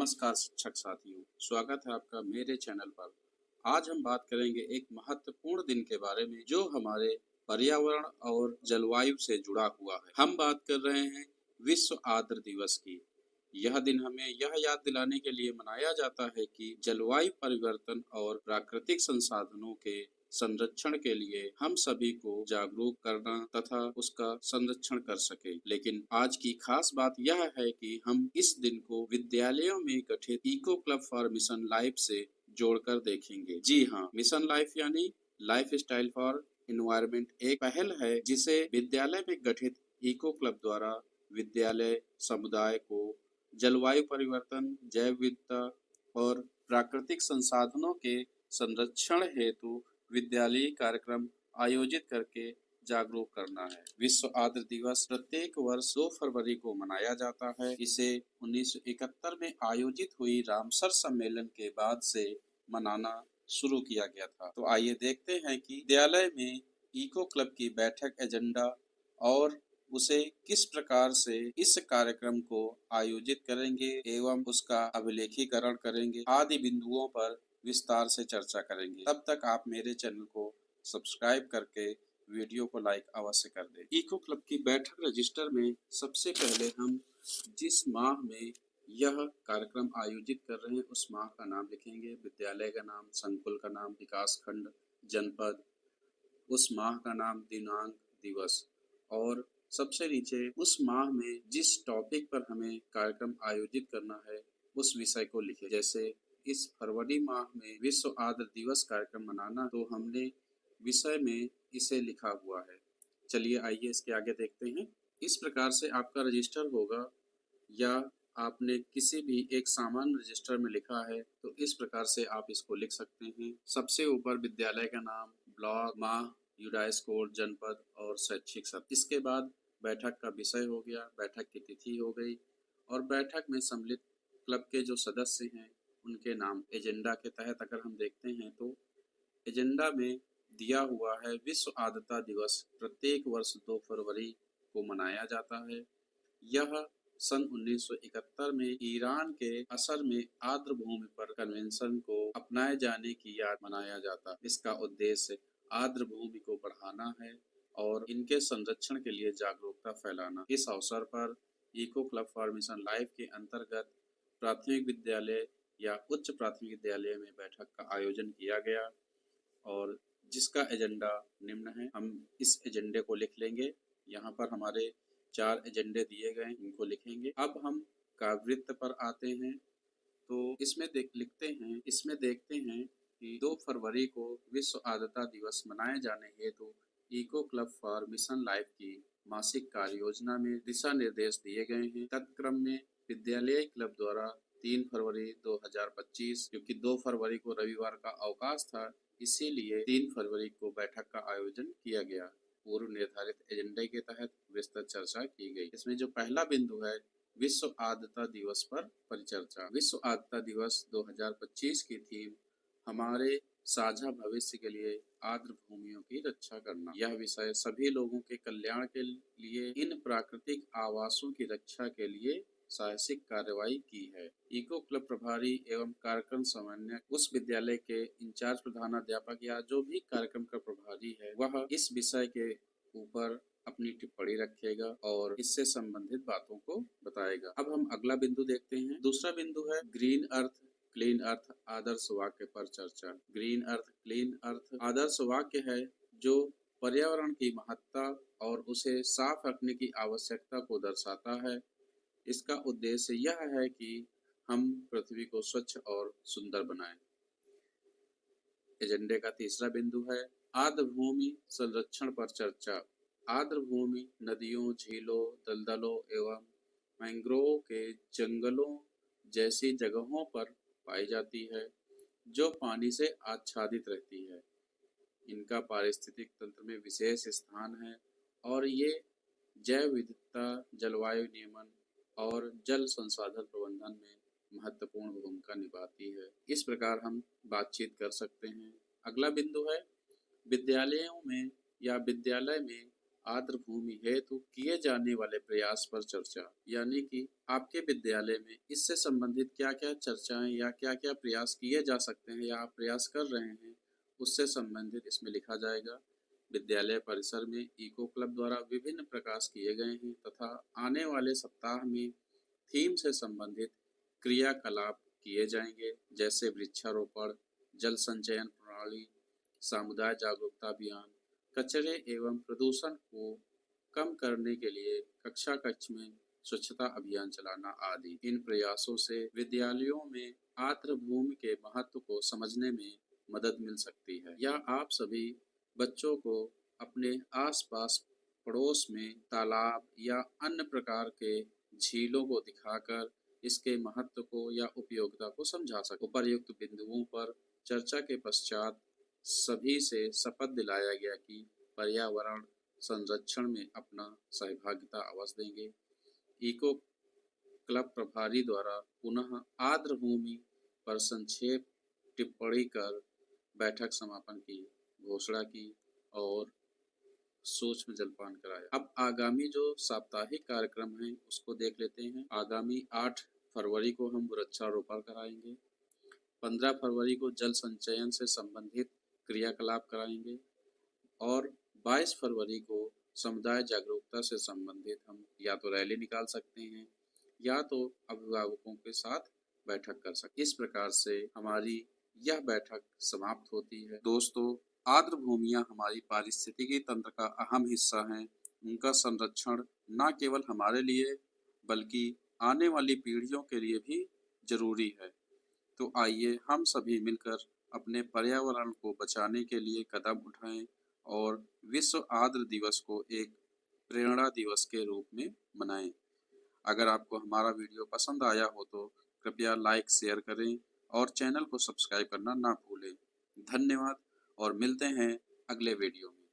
नमस्कार शिक्षक साथियों, स्वागत है आपका मेरे चैनल पर। आज हम बात करेंगे एक महत्वपूर्ण दिन के बारे में जो हमारे पर्यावरण और जलवायु से जुड़ा हुआ है। हम बात कर रहे हैं विश्व आर्द्र दिवस की। यह दिन हमें यह याद दिलाने के लिए मनाया जाता है कि जलवायु परिवर्तन और प्राकृतिक संसाधनों के संरक्षण के लिए हम सभी को जागरूक करना तथा उसका संरक्षण कर सके। लेकिन आज की खास बात यह है कि हम इस दिन को विद्यालयों में गठित eco club for mission life से जोड़कर देखेंगे। जी हाँ, मिशन लाइफ यानी लाइफ स्टाइल फॉर एनवायरनमेंट एक पहल है जिसे विद्यालय में गठित इको क्लब द्वारा विद्यालय समुदाय को जलवायु परिवर्तन, जैव विविधता और प्राकृतिक संसाधनों के संरक्षण हेतु विद्यालयी कार्यक्रम आयोजित करके जागरूक करना है। विश्व आर्द्र दिवस प्रत्येक वर्ष 2 फरवरी को मनाया जाता है। इसे 1971 में आयोजित हुई रामसर सम्मेलन के बाद से मनाना शुरू किया गया था। तो आइए देखते हैं कि विद्यालय में इको क्लब की बैठक एजेंडा और उसे किस प्रकार से इस कार्यक्रम को आयोजित करेंगे एवं उसका अभिलेखीकरण करेंगे आदि बिंदुओं पर विस्तार से चर्चा करेंगे। तब तक आप मेरे चैनल को सब्सक्राइब करके वीडियो को लाइक अवश्य कर दें। इको क्लब की बैठक रजिस्टर में सबसे पहले हम जिस माह में यह कार्यक्रम आयोजित कर रहे हैं उस माह का नाम लिखेंगे, विद्यालय का नाम, संकुल का नाम, विकास खंड, जनपद, उस माह का नाम, दिनांक, दिवस और सबसे नीचे उस माह में जिस टॉपिक पर हमें कार्यक्रम आयोजित करना है उस विषय को लिखें। जैसे इस फरवरी माह में विश्व आर्द्र दिवस कार्यक्रम मनाना, तो हमने विषय में इसे लिखा हुआ है। चलिए आइए इसके आगे देखते हैं। इस प्रकार से आपका रजिस्टर होगा या आपने किसी भी एक सामान्य रजिस्टर में लिखा है तो इस प्रकार से आप इसको लिख सकते हैं। सबसे ऊपर विद्यालय का नाम, ब्लॉक, माह, यूडाइस कोड, जनपद और शैक्षिक सत्र। इसके बाद बैठक का विषय हो गया, बैठक की तिथि हो गई और बैठक में सम्मिलित क्लब के जो सदस्य हैं उनके नाम। एजेंडा के तहत अगर हम देखते हैं तो एजेंडा में दिया हुआ है विश्व आर्द्रता दिवस प्रत्येक वर्ष 2 फरवरी को मनाया जाता है। यह सन 1971 में ईरान के असर में आर्द्र भूमि पर कन्वेंशन को अपनाए जाने की याद मनाया जाता है। इसका उद्देश्य आर्द्र भूमि को बढ़ाना है और इनके संरक्षण के लिए जागरूकता फैलाना। इस अवसर पर eco club for mission life के अंतर्गत प्राथमिक विद्यालय या उच्च प्राथमिक विद्यालय में बैठक का आयोजन किया गया और जिसका एजेंडा निम्न है। हम इस एजेंडे को लिख लेंगे। यहाँ पर हमारे 4 एजेंडे दिए गए, इनको लिखेंगे। अब हम काव्यवृत्त पर आते हैं तो इसमें इसमें देखते हैं कि 2 फरवरी को विश्व आर्द्रता दिवस मनाए जाने हेतु eco club for mission life की मासिक कार्य योजना में दिशा निर्देश दिए गए हैं। तत्क्रम में विद्यालय क्लब द्वारा 3 फरवरी 2025, क्योंकि 2 फरवरी को रविवार का अवकाश था, इसीलिए 3 फरवरी को बैठक का आयोजन किया गया। पूर्व निर्धारित एजेंडे के तहत विस्तृत चर्चा की गई। इसमें जो पहला बिंदु है विश्व आर्द्रता दिवस पर परिचर्चा। विश्व आर्द्रता दिवस 2025 की थीम हमारे साझा भविष्य के लिए आर्द्र भूमियों की रक्षा करना। यह विषय सभी लोगों के कल्याण के लिए इन प्राकृतिक आवासों की रक्षा के लिए साहसिक कार्रवाई की है। इको क्लब प्रभारी एवं कार्यक्रम समन्वयक उस विद्यालय के इंचार्ज प्रधानाध्यापक या जो भी कार्यक्रम का प्रभारी है वह इस विषय के ऊपर अपनी टिप्पणी रखेगा और इससे संबंधित बातों को बताएगा। अब हम अगला बिंदु देखते हैं। दूसरा बिंदु है ग्रीन अर्थ क्लीन अर्थ आदर्श वाक्य पर चर्चा। ग्रीन अर्थ क्लीन अर्थ आदर्श वाक्य है जो पर्यावरण की महत्ता और उसे साफ रखने की आवश्यकता को दर्शाता है। इसका उद्देश्य यह है कि हम पृथ्वी को स्वच्छ और सुंदर बनाएं। एजेंडे का तीसरा बिंदु है आर्द्र भूमि संरक्षण पर चर्चा। आर्द्र भूमि नदियों, झीलों, दलदलों एवं मैंग्रोव के जंगलों जैसी जगहों पर पाई जाती है जो पानी से आच्छादित रहती है। इनका पारिस्थितिक तंत्र में विशेष स्थान है और ये जैव विविधता, जलवायु नियमन और जल संसाधन प्रबंधन में महत्वपूर्ण भूमिका निभाती है। इस प्रकार हम बातचीत कर सकते हैं। अगला बिंदु है विद्यालयों में या विद्यालय में आर्द्र भूमि हेतु किए जाने वाले प्रयास पर चर्चा, यानी कि आपके विद्यालय में इससे संबंधित क्या क्या चर्चाएं या क्या क्या प्रयास किए जा सकते हैं या आप प्रयास कर रहे हैं, उससे संबंधित इसमें लिखा जाएगा। विद्यालय परिसर में इको क्लब द्वारा विभिन्न प्रकाश किए गए हैं तथा आने वाले सप्ताह में थीम से संबंधित क्रियाकलाप किए जाएंगे, जैसे वृक्षारोपण, जल संचयन प्रणाली, समुदाय जागरूकता अभियान, कचरे एवं प्रदूषण को कम करने के लिए कक्षा कक्ष में स्वच्छता अभियान चलाना आदि। इन प्रयासों से विद्यालयों में आर्द्र भूमि के महत्व को समझने में मदद मिल सकती है। या आप सभी बच्चों को अपने आसपास पड़ोस में तालाब या अन्य प्रकार के झीलों को दिखाकर इसके महत्व को या उपयोगिता को समझा सकते। उपर्युक्त बिंदुओं पर चर्चा के पश्चात सभी से शपथ दिलाया गया कि पर्यावरण संरक्षण में अपना सहभागिता अवश्य देंगे। इको क्लब प्रभारी द्वारा पुनः आर्द्र भूमि पर संक्षेप टिप्पणी कर बैठक समापन की घोषणा की और सूक्ष्म जलपान कराया। अब आगामी जो साप्ताहिक कार्यक्रम है उसको देख लेते हैं। आगामी 8 फरवरी को हम वृक्षारोपण कराएंगे, 15 फरवरी को जल संचयन से संबंधित क्रियाकलाप कराएंगे और 22 फरवरी को समुदाय जागरूकता से संबंधित हम या तो रैली निकाल सकते हैं या तो अभिभावकों के साथ बैठक कर सकते। इस प्रकार से हमारी यह बैठक समाप्त होती है। दोस्तों, आर्द्र भूमियां हमारी पारिस्थितिकी तंत्र का अहम हिस्सा हैं। उनका संरक्षण न केवल हमारे लिए बल्कि आने वाली पीढ़ियों के लिए भी जरूरी है। तो आइए हम सभी मिलकर अपने पर्यावरण को बचाने के लिए कदम उठाएं और विश्व आर्द्र दिवस को एक प्रेरणा दिवस के रूप में मनाएं। अगर आपको हमारा वीडियो पसंद आया हो तो कृपया लाइक शेयर करें और चैनल को सब्सक्राइब करना ना भूलें। धन्यवाद और मिलते हैं अगले वीडियो में।